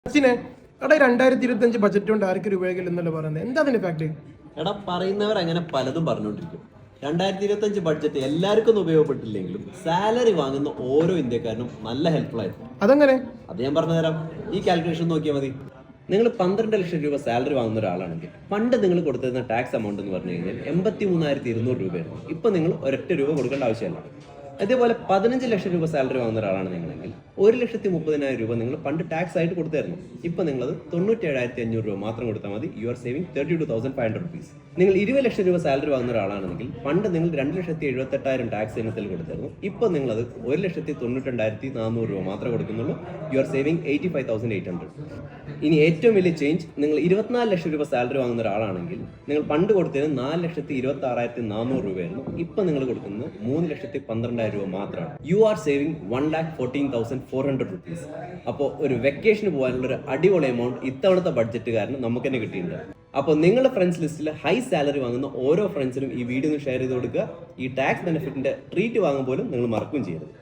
എടാ 2025 ബജറ്റ് കൊണ്ട് ആർക്കും ഉപയോഗിക്കില്ല എന്നല്ലേ പറയുന്നത്, എന്താ അതിന്റെ ഫാക്ട്? എടാ പറയുന്നവർ അങ്ങനെ പലതും പറഞ്ഞുകൊണ്ടിരിക്കും. 2025 ബഡ്ജറ്റ് എല്ലാവർക്കും ഒന്നും ഉപയോഗപ്പെട്ടില്ലെങ്കിലും സാലറി വാങ്ങുന്ന ഓരോ ഇന്ത്യക്കാരനും നല്ല ഹെൽപ്ഫുൾ ആയിരുന്നു. അതെങ്ങനെ? അത് ഞാൻ പറഞ്ഞുതരാം. ഈ കാൽക്കുലേഷൻ നോക്കിയാൽ മതി. നിങ്ങൾ 12 ലക്ഷം രൂപ സാലറി വാങ്ങുന്ന ഒരാളാണെങ്കിൽ പണ്ട് നിങ്ങൾ കൊടുത്തിരുന്ന ടാക്സ് എമൗണ്ട് എന്ന് പറഞ്ഞു കഴിഞ്ഞാൽ 83,200 രൂപയായിരുന്നു. ഇപ്പൊ നിങ്ങൾ ഒരൊറ്റ രൂപ കൊടുക്കേണ്ട ആവശ്യമില്ല. അതേപോലെ 15 ലക്ഷം രൂപ സാലറി വാങ്ങുന്ന ഒരാളാണ് നിങ്ങളെങ്കിൽ 1,30,30,000 രൂപ നിങ്ങൾ പണ്ട് ടാക്സ് ആയിട്ട് കൊടുത്തായിരുന്നു. ഇപ്പൊ നിങ്ങളത് 97,500 രൂപ മാത്രം കൊടുത്താൽ മതി. U are saving 32,500 rupees. നിങ്ങൾ 20 ലക്ഷം രൂപ സാലറി വാങ്ങുന്ന ഒരാളാണെങ്കിൽ പണ്ട് നിങ്ങൾ 2,78,000 ടാക്സ് ഇനത്തിൽ കൊടുത്തായിരുന്നു. ഇപ്പൊ നിങ്ങളത് 1,92,400 രൂപ മാത്രമേ കൊടുക്കുന്നുള്ളൂ. You are saving 85,800. ഇനി ഏറ്റവും വലിയ ചേഞ്ച്, നിങ്ങൾ 24 ലക്ഷം രൂപ സാലറി വാങ്ങുന്ന ഒരാളാണെങ്കിൽ നിങ്ങൾ പണ്ട് കൊടുത്തതിന് 4,26,400 രൂപയായിരുന്നു. ഇപ്പൊ നിങ്ങൾ കൊടുക്കുന്നത് 3,12,000 രൂപ മാത്രമാണ്. U are saving 1,14,400 rupees. അപ്പോൾ ഒരു വെക്കേഷന് പോകാനുള്ള ഒരു അടിപൊളി എമൗണ്ട് ഇത്തവണത്തെ ബഡ്ജറ്റ് കാരണം നമുക്ക് തന്നെ കിട്ടിയിട്ടുണ്ട്. അപ്പോൾ നിങ്ങളുടെ ഫ്രണ്ട്സ് ലിസ്റ്റിൽ ഹൈ സാലറി വാങ്ങുന്ന ഓരോ ഫ്രണ്ട്സിനും ഈ വീഡിയോ ഒന്ന് ഷെയർ ചെയ്ത് കൊടുക്കുക. ഈ ടാക്സ് ബെനിഫിറ്റിന്റെ ട്രീറ്റ് വാങ്ങുമ്പോഴും നിങ്ങൾ മറക്കുകയും ചെയ്യരുത്.